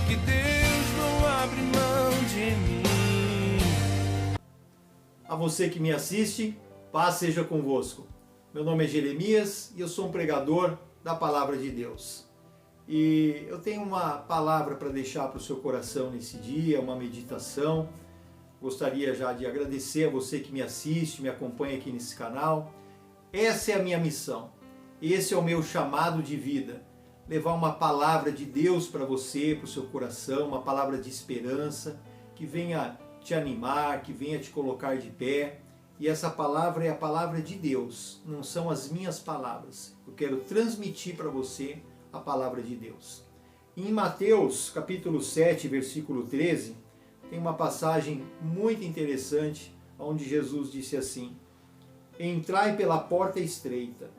que Deus não abre mão de mim. A você que me assiste, paz seja convosco. Meu nome é Jeremias e eu sou um pregador da Palavra de Deus. E eu tenho uma palavra para deixar para o seu coração nesse dia, uma meditação. Gostaria já de agradecer a você que me assiste, me acompanha aqui nesse canal. Essa é a minha missão, esse é o meu chamado de vida. Levar uma palavra de Deus para você, para o seu coração, uma palavra de esperança, que venha te animar, que venha te colocar de pé. E essa palavra é a palavra de Deus, não são as minhas palavras. Eu quero transmitir para você a palavra de Deus. Em Mateus, capítulo 7, versículo 13, tem uma passagem muito interessante, onde Jesus disse assim: Entrai pela porta estreita,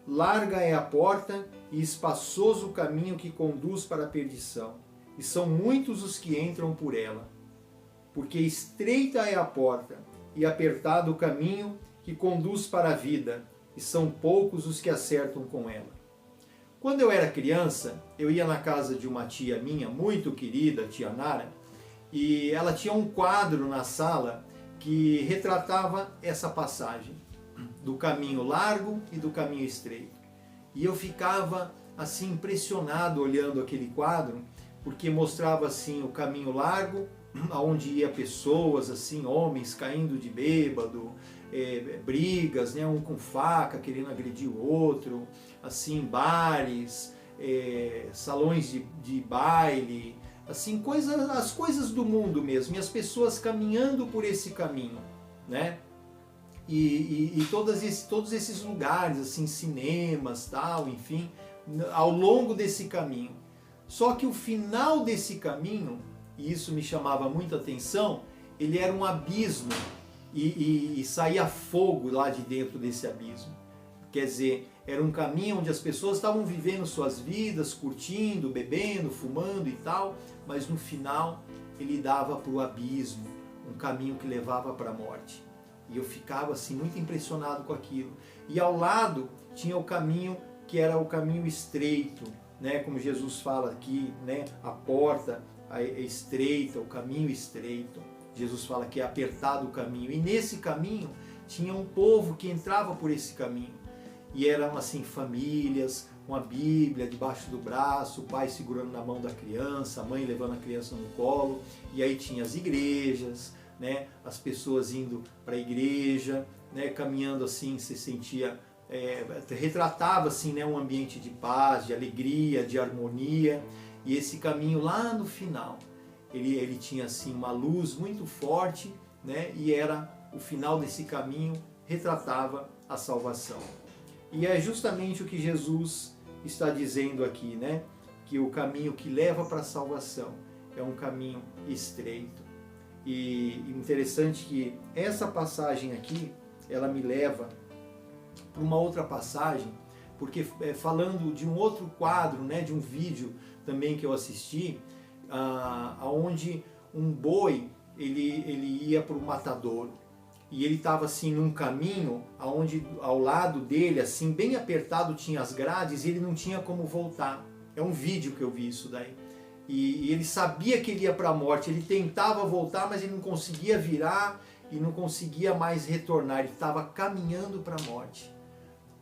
larga é a porta e espaçoso o caminho que conduz para a perdição, e são muitos os que entram por ela. Porque estreita é a porta e apertado o caminho que conduz para a vida, e são poucos os que acertam com ela. Quando eu era criança, eu ia na casa de uma tia minha, muito querida, tia Nara, e ela tinha um quadro na sala que retratava essa passagem, do caminho largo e do caminho estreito. E eu ficava assim impressionado olhando aquele quadro, porque mostrava assim o caminho largo, aonde ia pessoas, assim, homens caindo de bêbado, brigas, né, um com faca querendo agredir o outro, assim, bares, salões de baile, assim, as coisas do mundo mesmo, e as pessoas caminhando por esse caminho, né? E todos esses lugares, assim, cinemas, tal, enfim, ao longo desse caminho. Só que o final desse caminho, e isso me chamava muita atenção, ele era um abismo e saía fogo lá de dentro desse abismo. Quer dizer, era um caminho onde as pessoas estavam vivendo suas vidas, curtindo, bebendo, fumando e tal, mas no final ele dava para o abismo, um caminho que levava para a morte. E eu ficava assim muito impressionado com aquilo. E ao lado tinha o caminho que era o caminho estreito, né? Como Jesus fala aqui, né? A porta é estreita, o caminho estreito. Jesus fala que é apertado o caminho. E nesse caminho tinha um povo que entrava por esse caminho. E eram assim famílias, com a Bíblia debaixo do braço, o pai segurando na mão da criança, a mãe levando a criança no colo. E aí tinha as igrejas, né? As pessoas indo para a igreja, né? Caminhando assim, se sentia, retratava assim, né? Um ambiente de paz, de alegria, de harmonia. E esse caminho lá no final, ele tinha assim uma luz muito forte, né? E era o final desse caminho, retratava a salvação. E é justamente o que Jesus está dizendo aqui, né? Que o caminho que leva para a salvação é um caminho estreito. E interessante que essa passagem aqui, ela me leva para uma outra passagem, porque falando de um outro quadro, né, de um vídeo também que eu assisti, onde um boi ele ia para o matadouro e ele estava assim num caminho onde ao lado dele, assim bem apertado, tinha as grades e ele não tinha como voltar. É um vídeo que eu vi isso daí. E ele sabia que ele ia para a morte, ele tentava voltar, mas ele não conseguia virar e não conseguia mais retornar, ele estava caminhando para a morte.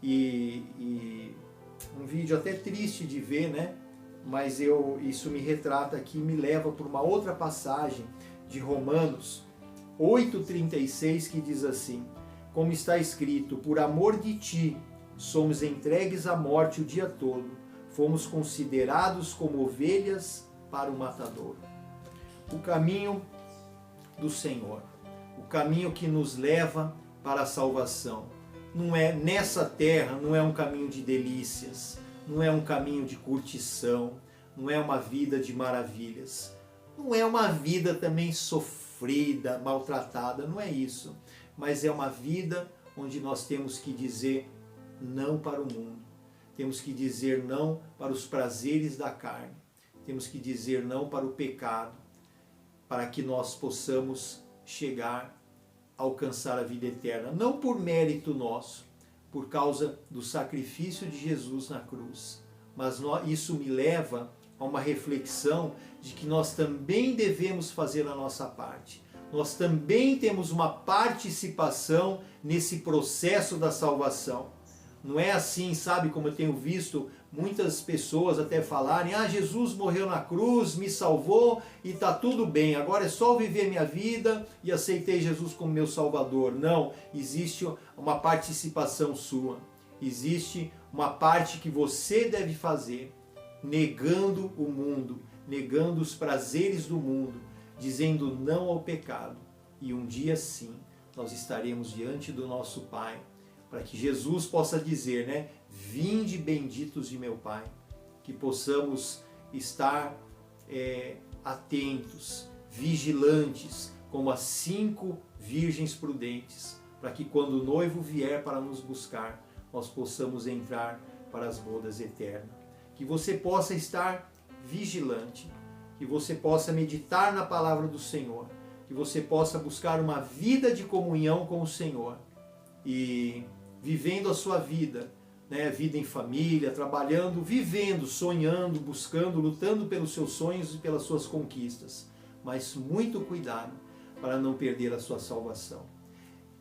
E um vídeo até triste de ver, né? Mas isso me retrata aqui, me leva para uma outra passagem de Romanos 8,36, que diz assim: como está escrito, por amor de ti somos entregues à morte o dia todo, fomos considerados como ovelhas para o matadouro. O caminho do Senhor, o caminho que nos leva para a salvação, não é nessa terra, não é um caminho de delícias, não é um caminho de curtição, não é uma vida de maravilhas, não é uma vida também sofrida, maltratada, não é isso, mas é uma vida onde nós temos que dizer não para o mundo, temos que dizer não para os prazeres da carne, temos que dizer não para o pecado, para que nós possamos chegar a alcançar a vida eterna, não por mérito nosso, por causa do sacrifício de Jesus na cruz, mas isso me leva a uma reflexão de que nós também devemos fazer a nossa parte. Nós também temos uma participação nesse processo da salvação. Não é assim, sabe, como eu tenho visto muitas pessoas até falarem: ah, Jesus morreu na cruz, me salvou e está tudo bem, agora é só viver minha vida e aceitei Jesus como meu Salvador. Não, existe uma participação sua, existe uma parte que você deve fazer, negando o mundo, negando os prazeres do mundo, dizendo não ao pecado. E um dia sim, nós estaremos diante do nosso Pai, para que Jesus possa dizer, né? Vinde benditos de meu Pai, que possamos estar atentos, vigilantes, como as 5 virgens prudentes, para que quando o noivo vier para nos buscar, nós possamos entrar para as bodas eternas. Que você possa estar vigilante, que você possa meditar na palavra do Senhor, que você possa buscar uma vida de comunhão com o Senhor e vivendo a sua vida, né? Vida em família, trabalhando, vivendo, sonhando, buscando, lutando pelos seus sonhos e pelas suas conquistas. Mas muito cuidado para não perder a sua salvação.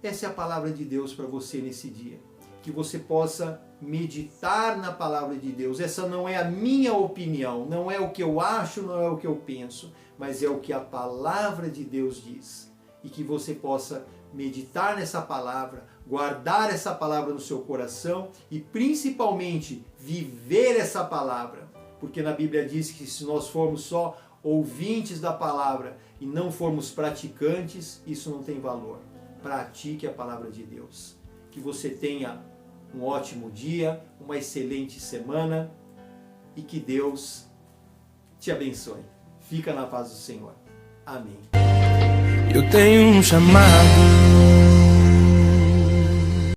Essa é a palavra de Deus para você nesse dia. Que você possa meditar na palavra de Deus. Essa não é a minha opinião, não é o que eu acho, não é o que eu penso, mas é o que a palavra de Deus diz. E que você possa meditar nessa palavra, guardar essa palavra no seu coração e principalmente viver essa palavra. Porque na Bíblia diz que se nós formos só ouvintes da palavra e não formos praticantes, isso não tem valor. Pratique a palavra de Deus. Que você tenha um ótimo dia, uma excelente semana e que Deus te abençoe. Fica na paz do Senhor. Amém. Eu tenho um chamado